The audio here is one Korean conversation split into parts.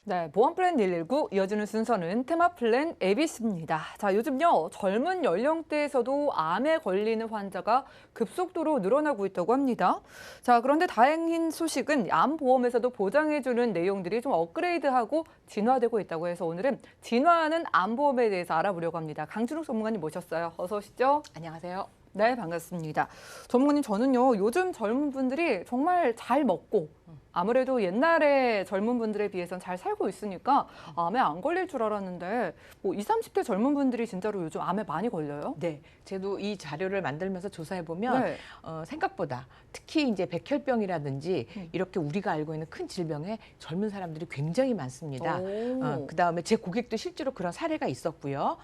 네, 보안 플랜 119 이어지는 순서는 테마 플랜 ABC입니다. 자, 요즘요 젊은 연령대에서도 암에 걸리는 환자가 급속도로 늘어나고 있다고 합니다. 자, 그런데 다행인 소식은 암 보험에서도 보장해주는 내용들이 좀 업그레이드하고 진화되고 있다고 해서 오늘은 진화하는 암 보험에 대해서 알아보려고 합니다. 강준욱 전문가님 모셨어요. 어서 오시죠. 안녕하세요. 네, 반갑습니다. 전문가님, 저는요, 요즘 젊은 분들이 정말 잘 먹고, 아무래도 옛날에 젊은 분들에 비해서는 잘 살고 있으니까 암에 안 걸릴 줄 알았는데, 뭐 20, 30대 젊은 분들이 진짜로 요즘 암에 많이 걸려요? 네, 저도 이 자료를 만들면서 조사해 보면 네. 생각보다 특히 이제 백혈병이라든지 이렇게 우리가 알고 있는 큰 질병에 젊은 사람들이 굉장히 많습니다. 오. 그다음에 제 고객도 실제로 그런 사례가 있었고요.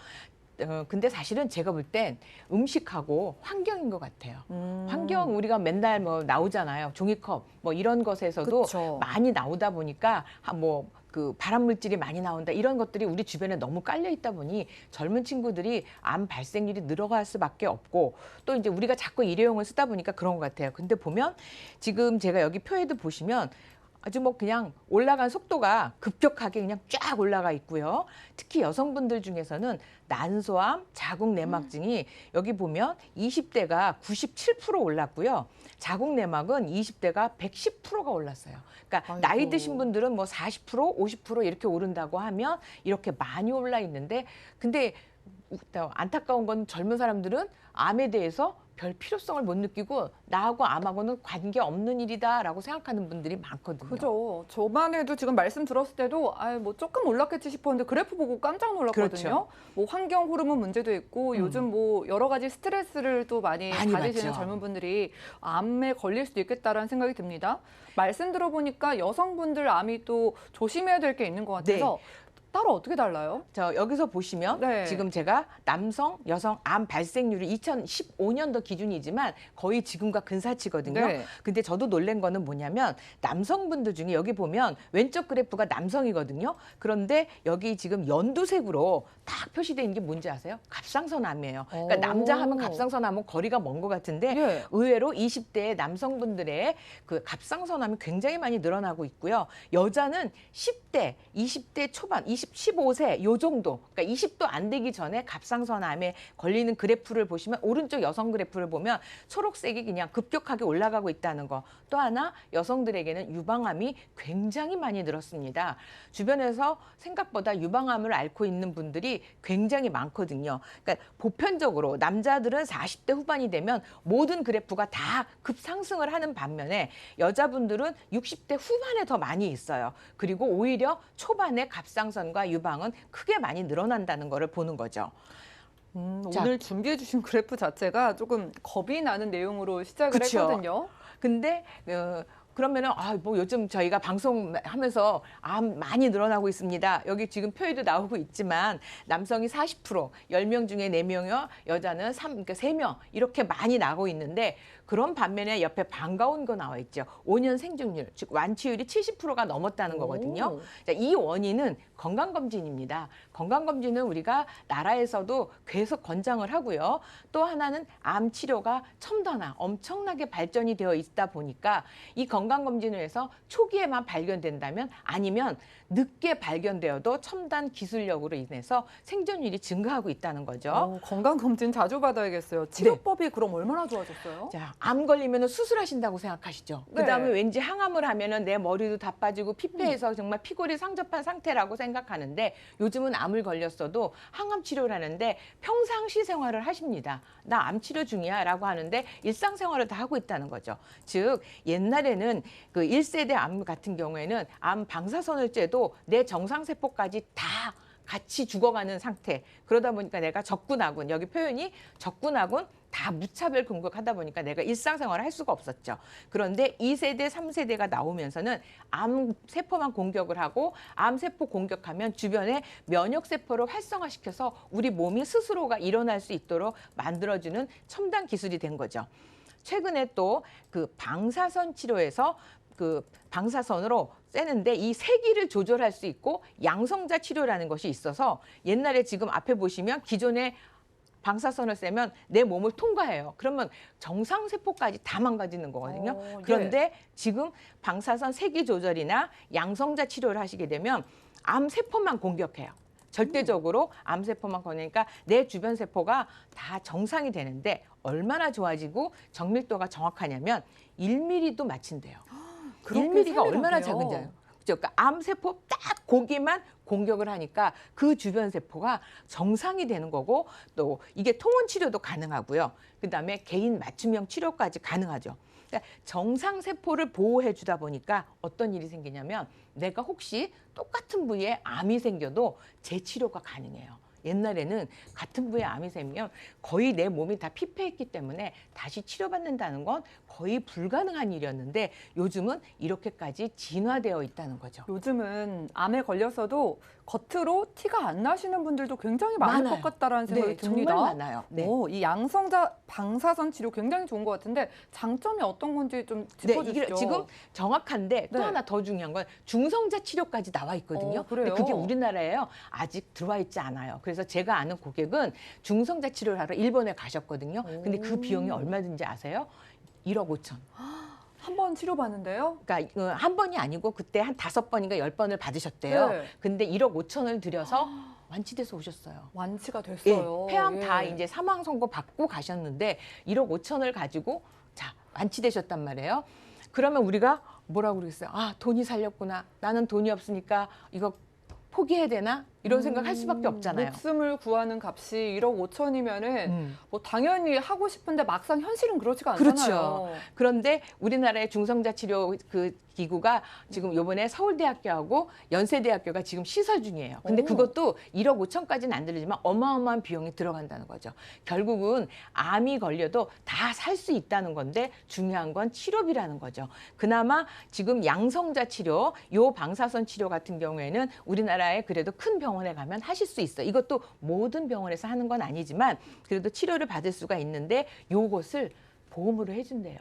근데 사실은 제가 볼 땐 음식하고 환경인 것 같아요. 환경 우리가 맨날 뭐 나오잖아요. 종이컵 뭐 이런 것에서도 그쵸. 많이 나오다 보니까 뭐 그 발암 물질이 많이 나온다 이런 것들이 우리 주변에 너무 깔려 있다 보니 젊은 친구들이 암 발생률이 늘어갈 수밖에 없고 또 이제 우리가 자꾸 일회용을 쓰다 보니까 그런 것 같아요. 근데 보면 지금 제가 여기 표에도 보시면 아주 뭐 그냥 올라간 속도가 급격하게 그냥 쫙 올라가 있고요. 특히 여성분들 중에서는 난소암, 자궁내막증이 여기 보면 20대가 97% 올랐고요. 자궁내막은 20대가 110%가 올랐어요. 그러니까 아이고. 나이 드신 분들은 뭐 40%, 50% 이렇게 오른다고 하면 이렇게 많이 올라 있는데 근데 안타까운 건 젊은 사람들은 암에 대해서 별 필요성을 못 느끼고 나하고 암하고는 관계없는 일이다라고 생각하는 분들이 많거든요. 그죠. 저만 해도 지금 말씀 들었을 때도 뭐 조금 올랐겠지 싶었는데 그래프 보고 깜짝 놀랐거든요. 그렇죠. 뭐 환경 호르몬 문제도 있고 요즘 뭐 여러 가지 스트레스를 또 많이 많이 받으시는 받죠. 젊은 분들이 암에 걸릴 수도 있겠다라는 생각이 듭니다. 말씀 들어보니까 여성분들 암이 또 조심해야 될 게 있는 것 같아서 따로 어떻게 달라요? 저 여기서 보시면 네. 지금 제가 남성, 여성 암 발생률이 2015년도 기준이지만 거의 지금과 근사치거든요. 네. 근데 저도 놀란 거는 뭐냐면 남성분들 중에 여기 보면 왼쪽 그래프가 남성이거든요. 그런데 여기 지금 연두색으로 딱 표시되어 있는 게 뭔지 아세요? 갑상선암이에요. 그러니까 남자 하면 갑상선암은 거리가 먼 것 같은데 예. 의외로 20대 남성분들의 그 갑상선암이 굉장히 많이 늘어나고 있고요. 여자는 10대, 20대 초반, 15세 요 정도, 그러니까 20도 안 되기 전에 갑상선암에 걸리는 그래프를 보시면 오른쪽 여성 그래프를 보면 초록색이 그냥 급격하게 올라가고 있다는 거. 또 하나 여성들에게는 유방암이 굉장히 많이 늘었습니다. 주변에서 생각보다 유방암을 앓고 있는 분들이 굉장히 많거든요. 그러니까 보편적으로 남자들은 40대 후반이 되면 모든 그래프가 다 급상승을 하는 반면에 여자분들은 60대 후반에 더 많이 있어요. 그리고 오히려 초반에 갑상선과 유방은 크게 많이 늘어난다는 것을 보는 거죠. 자, 오늘 준비해 주신 그래프 자체가 조금 겁이 나는 내용으로 시작을 그쵸. 했거든요. 근데 그러면은 뭐 요즘 저희가 방송하면서 많이 늘어나고 있습니다. 여기 지금 표에도 나오고 있지만 남성이 40%, 10명 중에 4명이요. 여자는 그러니까 3명 이렇게 많이 나고 있는데 그런 반면에 옆에 반가운 거 나와 있죠. 5년 생존율, 즉 완치율이 70%가 넘었다는 거거든요. 자, 이 원인은 건강검진입니다. 건강검진은 우리가 나라에서도 계속 권장을 하고요. 또 하나는 암 치료가 첨단화, 엄청나게 발전이 되어 있다 보니까 이 건강검진을 해서 초기에만 발견된다면 아니면 늦게 발견되어도 첨단 기술력으로 인해서 생존율이 증가하고 있다는 거죠. 건강검진 자주 받아야겠어요. 치료법이 그럼 얼마나 좋아졌어요? 자, 암 걸리면 수술하신다고 생각하시죠. 네. 그다음에 왠지 항암을 하면은 내 머리도 다 빠지고 피폐해서 정말 피골이 상접한 상태라고 생각하는데 요즘은 암을 걸렸어도 항암 치료를 하는데 평상시 생활을 하십니다. 나 암 치료 중이야라고 하는데 일상생활을 다 하고 있다는 거죠. 즉 옛날에는 그 1세대 암 같은 경우에는 암 방사선을 쬐도 내 정상세포까지 다 같이 죽어가는 상태. 그러다 보니까 내가 적군아군, 여기 표현이 적군아군 다 무차별 공격하다 보니까 내가 일상생활을 할 수가 없었죠. 그런데 2세대, 3세대가 나오면서는 암세포만 공격을 하고 암세포 공격하면 주변에 면역세포를 활성화시켜서 우리 몸이 스스로가 일어날 수 있도록 만들어주는 첨단 기술이 된 거죠. 최근에 또 그 방사선 치료에서 그 방사선으로 쐬는데 이 세기를 조절할 수 있고 양성자 치료라는 것이 있어서 옛날에 지금 앞에 보시면 기존에 방사선을 쐬면 내 몸을 통과해요. 그러면 정상세포까지 다 망가지는 거거든요. 예. 그런데 지금 방사선 세기 조절이나 양성자 치료를 하시게 되면 암세포만 공격해요. 절대적으로 암세포만 거니까 내 주변 세포가 다 정상이 되는데 얼마나 좋아지고 정밀도가 정확하냐면 1mm도 맞춘대요. 그렇게 1mm가 얼마나 세밀하게요? 작은지요. 그러니까 암세포 딱 고기만 공격을 하니까 그 주변 세포가 정상이 되는 거고 또 이게 통원 치료도 가능하고요. 그다음에 개인 맞춤형 치료까지 가능하죠. 그러니까 정상 세포를 보호해 주다 보니까 어떤 일이 생기냐면 내가 혹시 똑같은 부위에 암이 생겨도 재치료가 가능해요. 옛날에는 같은 부위에 암이 생기면 거의 내 몸이 다 피폐했기 때문에 다시 치료받는다는 건 거의 불가능한 일이었는데 요즘은 이렇게까지 진화되어 있다는 거죠. 요즘은 암에 걸렸어도 겉으로 티가 안 나시는 분들도 굉장히 많을 많아요. 것 같다라는 생각이 네, 듭니다. 정말 많아요. 네. 이 양성자 방사선 치료 굉장히 좋은 것 같은데 장점이 어떤 건지 좀 네, 짚어주시죠. 이게 지금 정확한데 또 네. 하나 더 중요한 건 중성자 치료까지 나와 있거든요. 그래요? 근데 그게 우리나라에요. 아직 들어와 있지 않아요. 그래서 제가 아는 고객은 중성자 치료를 하러 일본에 가셨거든요. 근데 그 비용이 얼마든지 아세요? 1억 5천. 한 번 치료받는데요? 그러니까 한 번이 아니고 그때 한 5번인가 10번을 받으셨대요. 네. 근데 1억 5천을 들여서 완치돼서 오셨어요. 완치가 예, 됐어요. 폐암 예. 다 이제 사망 선고 받고 가셨는데 1억 5천을 가지고 자 완치되셨단 말이에요. 그러면 우리가 뭐라고 그러겠어요? 아 돈이 살렸구나. 나는 돈이 없으니까 이거 포기해야 되나? 이런 생각할 수밖에 없잖아요. 목숨을 구하는 값이 1억 5천이면은 뭐 당연히 하고 싶은데 막상 현실은 그렇지가 않잖아요. 그렇죠. 그런데 우리나라의 중성자 치료 그 기구가 지금 요번에 서울대학교하고 연세대학교가 지금 시설 중이에요. 근데 오. 그것도 1억 5천까지는 안 들지만 어마어마한 비용이 들어간다는 거죠. 결국은 암이 걸려도 다 살 수 있다는 건데 중요한 건 치료비라는 거죠. 그나마 지금 양성자 치료, 요 방사선 치료 같은 경우에는 우리나라에 그래도 큰 병원에 가면 하실 수 있어요. 이것도 모든 병원에서 하는 건 아니지만 그래도 치료를 받을 수가 있는데 요것을 보험으로 해준대요.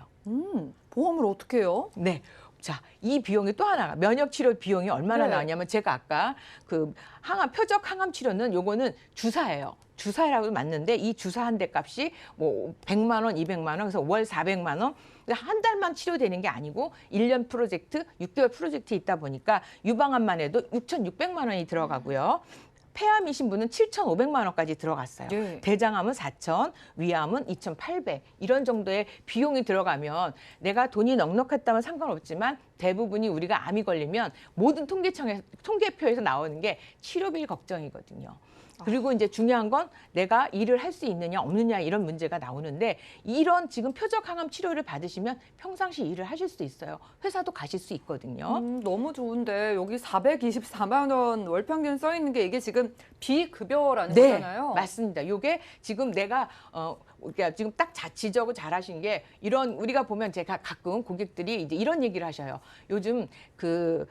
보험을 어떻게 해요? 네. 자, 이 비용이 또 하나가 면역 치료 비용이 얼마나 네. 나오냐면 제가 아까 그 표적 항암 치료는 요거는 주사예요. 주사라고 맞는데 이 주사 한 대 값이 뭐 100만 원, 200만 원, 그래서 월 400만 원. 한 달만 치료되는 게 아니고 1년 프로젝트, 6개월 프로젝트 있다 보니까 유방암만 해도 6,600만 원이 들어가고요. 폐암이신 분은 7,500만 원까지 들어갔어요. 예. 대장암은 4,000, 위암은 2,800 이런 정도의 비용이 들어가면 내가 돈이 넉넉했다면 상관없지만 대부분이 우리가 암이 걸리면 모든 통계표에서 나오는 게 치료비 걱정이거든요. 그리고 이제 중요한 건 내가 일을 할 수 있느냐 없느냐 이런 문제가 나오는데 이런 지금 표적 항암 치료를 받으시면 평상시 일을 하실 수 있어요. 회사도 가실 수 있거든요. 너무 좋은데 여기 424만 원 월 평균 써 있는 게 이게 지금 비급여라는 네, 거잖아요. 맞습니다. 요게 지금 내가 그러니까 지금 딱 지적을 잘하신 게 이런 우리가 보면 제가 가끔 고객들이 이제 이런 얘기를 하셔요. 요즘 그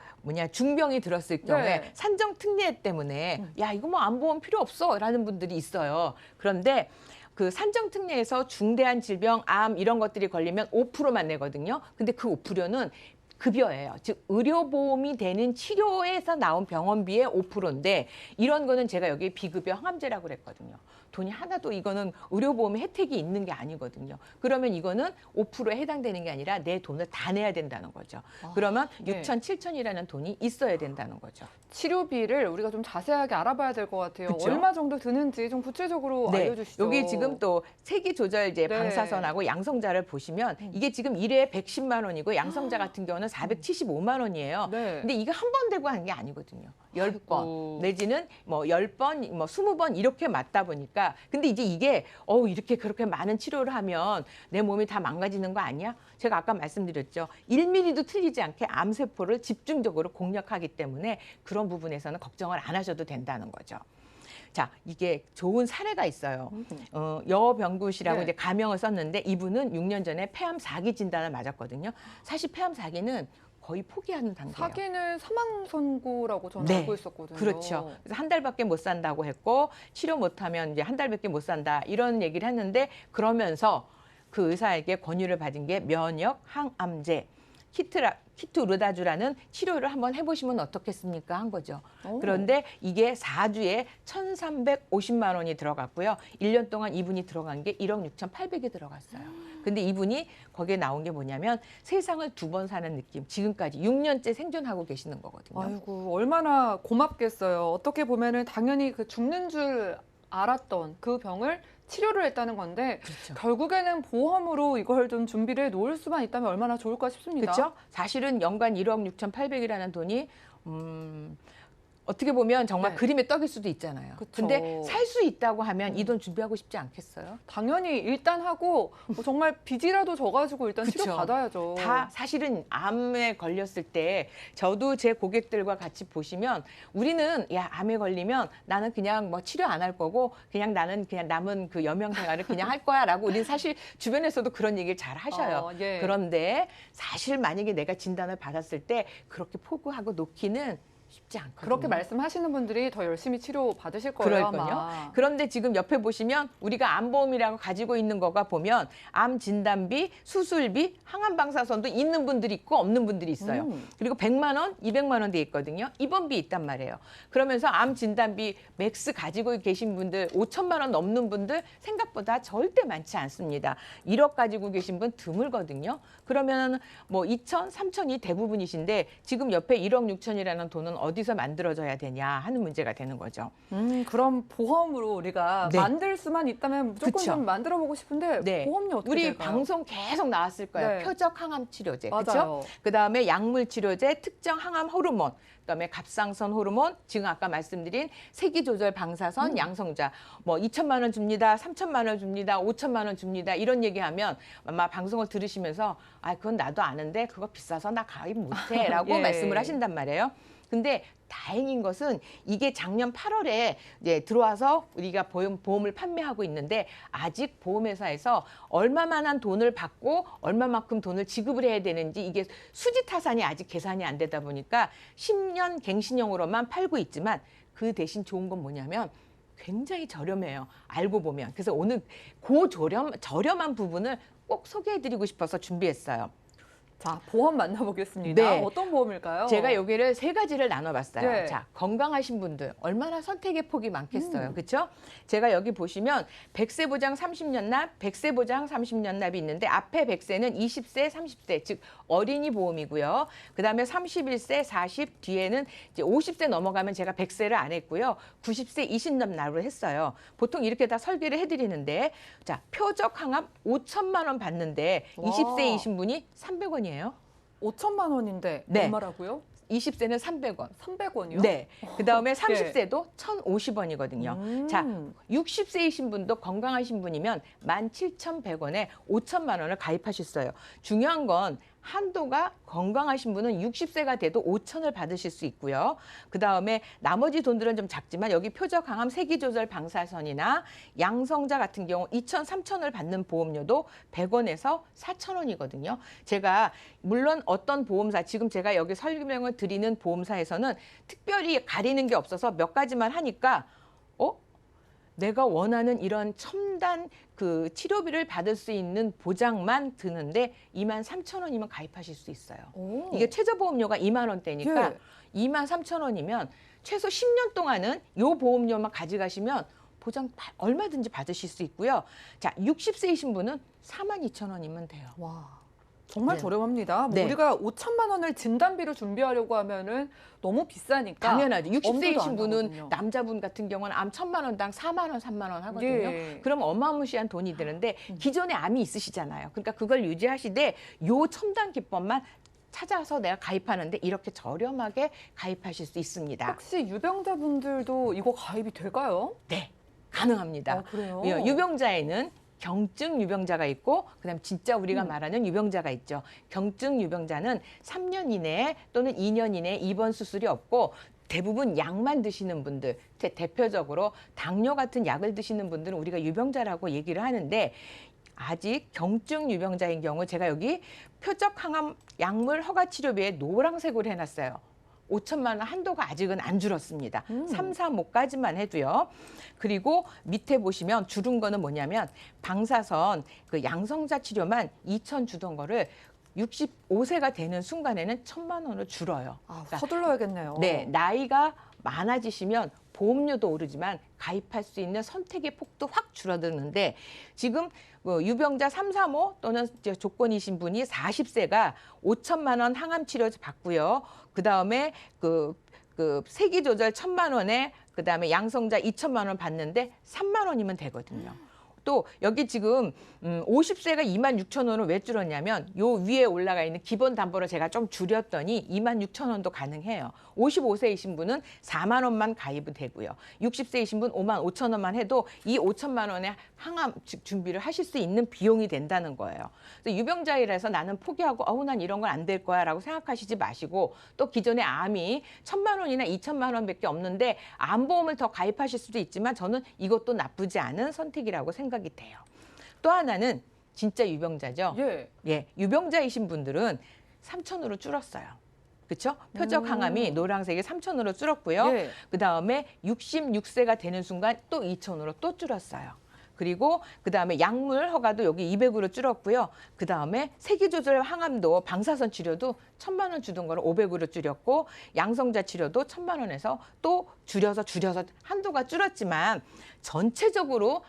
중병이 들었을 경우에 네. 산정 특례 때문에 야 이거 뭐 암보험 필요 없어라는 분들이 있어요. 그런데 그 산정 특례에서 중대한 질병, 암 이런 것들이 걸리면 5%만 내거든요. 근데 그 5%는 급여예요. 즉 의료보험이 되는 치료에서 나온 병원비의 5%인데 이런 거는 제가 여기 비급여 항암제라고 그랬거든요. 돈이 하나도 이거는 의료보험의 혜택이 있는 게 아니거든요. 그러면 이거는 5%에 해당되는 게 아니라 내 돈을 다 내야 된다는 거죠. 그러면 네. 6천, 7천이라는 돈이 있어야 된다는 거죠. 치료비를 우리가 좀 자세하게 알아봐야 될 것 같아요. 그쵸? 얼마 정도 드는지 좀 구체적으로 알려주시죠. 여기 지금 또 세기 조절 이제 네. 방사선하고 양성자를 보시면 이게 지금 1회에 110만 원이고 양성자 같은 경우는 475만 원이에요. 네. 근데 이거 한 번 대고 하는 게 아니거든요. 10번 아이고. 내지는 뭐 10번, 뭐 20번 이렇게 맞다 보니까 근데 이제 이게 이렇게 그렇게 많은 치료를 하면 내 몸이 다 망가지는 거 아니야? 제가 아까 말씀드렸죠. 1mm도 틀리지 않게 암세포를 집중적으로 공략하기 때문에 그런 부분에서는 걱정을 안 하셔도 된다는 거죠. 자, 이게 좋은 사례가 있어요. 여병구 씨라고 네. 이제 가명을 썼는데 이분은 6년 전에 폐암 4기 진단을 맞았거든요. 사실 폐암 4기는 거의 포기하는 단계예요. 사기는 사망 선고라고 저는 네, 알고 있었거든요. 그렇죠. 그래서 한 달밖에 못 산다고 했고 치료 못하면 이제 한 달밖에 못 산다 이런 얘기를 했는데 그러면서 그 의사에게 권유를 받은 게 면역 항암제. 키투르다주라는 치료를 한번 해보시면 어떻겠습니까 한 거죠. 오. 그런데 이게 4주에 1,350만 원이 들어갔고요. 1년 동안 이분이 들어간 게 1억 6,800이 들어갔어요. 근데 이분이 거기에 나온 게 뭐냐면 세상을 두 번 사는 느낌. 지금까지 6년째 생존하고 계시는 거거든요. 아이고, 얼마나 고맙겠어요. 어떻게 보면은 당연히 그 죽는 줄 알았던 그 병을 치료를 했다는 건데 그렇죠. 결국에는 보험으로 이걸 좀 준비를 해 놓을 수만 있다면 얼마나 좋을까 싶습니다. 그렇죠? 사실은 연간 1억 6,800이라는 돈이 어떻게 보면 정말 네. 그림의 떡일 수도 있잖아요. 그쵸. 근데 살 수 있다고 하면 이 돈 준비하고 싶지 않겠어요? 당연히 일단 하고 뭐 정말 빚이라도 져가지고 일단 치료 그쵸. 받아야죠. 다 사실은 암에 걸렸을 때 저도 제 고객들과 같이 보시면 우리는 야 암에 걸리면 나는 그냥 뭐 치료 안 할 거고 그냥 나는 그냥 남은 그 여명 생활을 그냥 할 거야라고 우리는 사실 주변에서도 그런 얘기를 잘 하셔요. 예. 그런데 사실 만약에 내가 진단을 받았을 때 그렇게 포기하고 놓기는 쉽지 않거든요. 그렇게 말씀하시는 분들이 더 열심히 치료 받으실 거예요. 아마. 그럴걸요. 그런데 지금 옆에 보시면 우리가 암보험이라고 가지고 있는 거가 보면 암 진단비, 수술비, 항암 방사선도 있는 분들이 있고 없는 분들이 있어요. 그리고 100만 원, 200만 원 돼 있거든요. 입원비 있단 말이에요. 그러면서 암 진단비 맥스 가지고 계신 분들 5천만 원 넘는 분들 생각보다 절대 많지 않습니다. 1억 가지고 계신 분 드물거든요. 그러면 뭐 2천, 3천이 대부분이신데 지금 옆에 1억 6천이라는 돈은 어디서 만들어져야 되냐 하는 문제가 되는 거죠. 그럼 보험으로 우리가 네. 만들 수만 있다면 무조건 그쵸. 좀 만들어 보고 싶은데 네. 보험료 어떻게 우리 될까요? 방송 계속 나왔을 거예요. 네. 표적 항암 치료제. 그렇죠? 맞아요. 그다음에 약물 치료제, 특정 항암 호르몬, 그다음에 갑상선 호르몬, 지금 아까 말씀드린 세기 조절 방사선, 양성자. 뭐 2천만 원 줍니다. 3천만 원 줍니다. 5천만 원 줍니다. 이런 얘기하면 아마 방송을 들으시면서 아, 그건 나도 아는데 그거 비싸서 나 가입 못 해라고 예. 말씀을 하신단 말이에요. 근데 다행인 것은 이게 작년 8월에 이제 들어와서 우리가 보험을 판매하고 있는데 아직 보험회사에서 얼마만한 돈을 받고 얼마만큼 돈을 지급을 해야 되는지 이게 수지타산이 아직 계산이 안 되다 보니까 10년 갱신형으로만 팔고 있지만 그 대신 좋은 건 뭐냐면 굉장히 저렴해요. 알고 보면. 그래서 오늘 저렴한 부분을 꼭 소개해드리고 싶어서 준비했어요. 자, 보험 만나보겠습니다. 네. 어떤 보험일까요? 제가 여기를 세 가지를 나눠봤어요. 네. 자, 건강하신 분들 얼마나 선택의 폭이 많겠어요. 그렇죠? 제가 여기 보시면 100세 보장 30년 납, 100세 보장 30년 납이 있는데 앞에 100세는 20세, 30세, 즉 어린이 보험이고요. 그다음에 31세, 40 뒤에는 이제 50세 넘어가면 제가 100세를 안 했고요. 90세 20년 납을 했어요. 보통 이렇게 다 설계를 해드리는데 자, 표적 항암 5천만 원 받는데 와. 20세이신 분이 300원이에요. 5천만 원인데 네. 얼마라고요? 20세는 300원. 300원이요? 네. 그다음에 30세도 1,050원이거든요. 음. 자, 60세이신 분도 건강하신 분이면 17,100원에 5천만 원을 가입하셨어요. 중요한 건 한도가 건강하신 분은 60세가 돼도 5천을 받으실 수 있고요. 그다음에 나머지 돈들은 좀 작지만 여기 표적 항암 세기 조절 방사선이나 양성자 같은 경우 2천, 3천을 받는 보험료도 100원에서 4,000원이거든요. 제가 물론 어떤 보험사 지금 제가 여기 설명을 드리는 보험사에서는 특별히 가리는 게 없어서 몇 가지만 하니까 내가 원하는 이런 첨단 그 치료비를 받을 수 있는 보장만 드는데 23,000원이면 가입하실 수 있어요. 오. 이게 최저보험료가 2만 원대니까 예. 23,000원이면 최소 10년 동안은 이 보험료만 가져가시면 보장 얼마든지 받으실 수 있고요. 자, 60세이신 분은 42,000원이면 돼요. 와. 정말 네. 저렴합니다. 뭐 네. 우리가 5천만 원을 진단비로 준비하려고 하면은 너무 비싸니까. 당연하죠. 엄두도 60세이신 안 분은 나거든요. 남자분 같은 경우는 암 1,000만 원당 4만 원, 3만 원 하거든요. 예. 그럼 어마무시한 돈이 드는데 기존에 암이 있으시잖아요. 그러니까 그걸 유지하시되 요 첨단 기법만 찾아서 내가 가입하는데 이렇게 저렴하게 가입하실 수 있습니다. 혹시 유병자분들도 이거 가입이 될까요? 네, 가능합니다. 그래요? 유병자에는 경증 유병자가 있고 그다음 진짜 우리가 말하는 유병자가 있죠. 경증 유병자는 3년 이내에 또는 2년 이내에 입원 수술이 없고 대부분 약만 드시는 분들, 대표적으로 당뇨 같은 약을 드시는 분들은 우리가 유병자라고 얘기를 하는데 아직 경증 유병자인 경우 제가 여기 표적 항암 약물 허가 치료비에 노란색으로 해놨어요. 5천만 원 한도가 아직은 안 줄었습니다. 3, 4목까지만 해도요. 그리고 밑에 보시면 줄은 거는 뭐냐면 방사선 그 양성자 치료만 2천 주던 거를 65세가 되는 순간에는 1,000만 원을 줄어요. 아, 그러니까 서둘러야겠네요. 네, 나이가 많아지시면 보험료도 오르지만 가입할 수 있는 선택의 폭도 확 줄어드는데 지금 유병자 3, 3호 또는 이제 조건이신 분이 40세가 5천만 원 항암 치료 받고요. 그다음에 그 세기 조절 1,000만 원에 그다음에 양성자 2천만 원 받는데 3만 원이면 되거든요. 또 여기 지금 50세가 26,000원을 왜 줄었냐면 요 위에 올라가 있는 기본 담보를 제가 좀 줄였더니 26,000원도 가능해요. 55세이신 분은 4만 원만 가입이 되고요. 60세이신 분 5만 5천 원만 해도 이 5천만 원의 항암 준비를 하실 수 있는 비용이 된다는 거예요. 그래서 유병자이라서 나는 포기하고 난 이런 건 안 될 거야 라고 생각하시지 마시고 또 기존에 암이 1,000만 원이나 2천만 원밖에 없는데 암보험을 더 가입하실 수도 있지만 저는 이것도 나쁘지 않은 선택이라고 생각이 돼요. 또 하나는 진짜 유병자죠. 예. 유병자이신 분들은 3천으로 줄었어요. 그렇죠? 표적 항암이 노란색이 3천으로 줄었고요. 예. 그다음에 66세가 되는 순간 또 2천으로 또 줄었어요. 그리고 그다음에 약물 허가도 여기 200으로 줄었고요. 그다음에 세기조절 항암도 방사선 치료도 1,000만 원 주던 거를 500으로 줄였고 양성자 치료도 1,000만 원에서 또 줄여서 한도가 줄었지만 전체적으로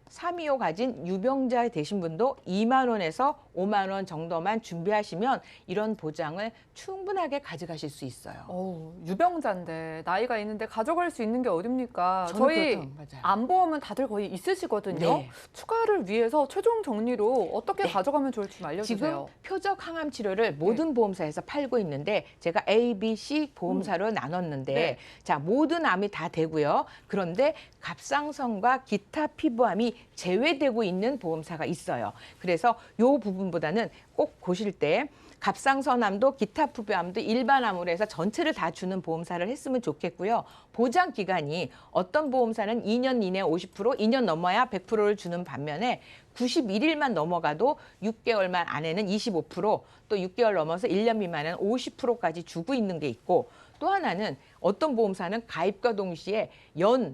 325 가진 유병자 되신 분도 2만 원에서 5만 원 정도만 준비하시면 이런 보장을 충분하게 가져가실 수 있어요. 유병자인데 나이가 있는데 가져갈 수 있는 게 어딥니까? 저는 저희 그렇다고, 맞아요. 암보험은 다들 거의 있으시거든요. 네. 추가를 위해서 최종 정리로 어떻게 네. 가져가면 좋을지 좀 알려주세요. 지금 표적 항암 치료를 모든 보험사에서 팔고 있는데 제가 A, B, C 보험사로 나눴는데 네. 자 모든 암이 다 되고요. 그런데 갑상선과 기타 피부암이 제외되고 있는 보험사가 있어요. 그래서 이 부분보다는 꼭 보실 때 갑상선암도 기타 피부암도 일반암으로 해서 전체를 다 주는 보험사를 했으면 좋겠고요. 보장 기간이 어떤 보험사는 2년 이내 50%, 2년 넘어야 100%를 주는 반면에 91일만 넘어가도 6개월만 안에는 25%, 또 6개월 넘어서 1년 미만은 50%까지 주고 있는 게 있고 또 하나는 어떤 보험사는 가입과 동시에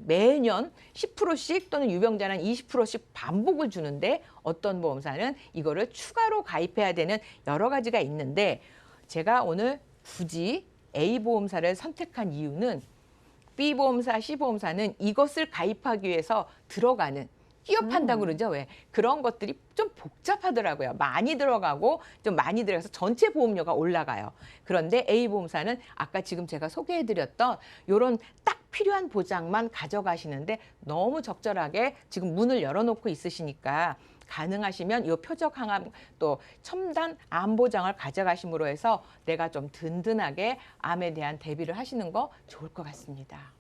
매년 10%씩 또는 유병자는 20%씩 반복을 주는데 어떤 보험사는 이거를 추가로 가입해야 되는 여러 가지가 있는데 제가 오늘 굳이 A 보험사를 선택한 이유는 B 보험사, C 보험사는 이것을 가입하기 위해서 들어가는 끼업한다고 그러죠. 왜? 그런 것들이 좀 복잡하더라고요. 많이 들어가고 좀 많이 들어가서 전체 보험료가 올라가요. 그런데 A보험사는 아까 지금 제가 소개해드렸던 이런 딱 필요한 보장만 가져가시는데 너무 적절하게 지금 문을 열어놓고 있으시니까 가능하시면 이 표적 항암 또 첨단 암 보장을 가져가심으로 해서 내가 좀 든든하게 암에 대한 대비를 하시는 거 좋을 것 같습니다.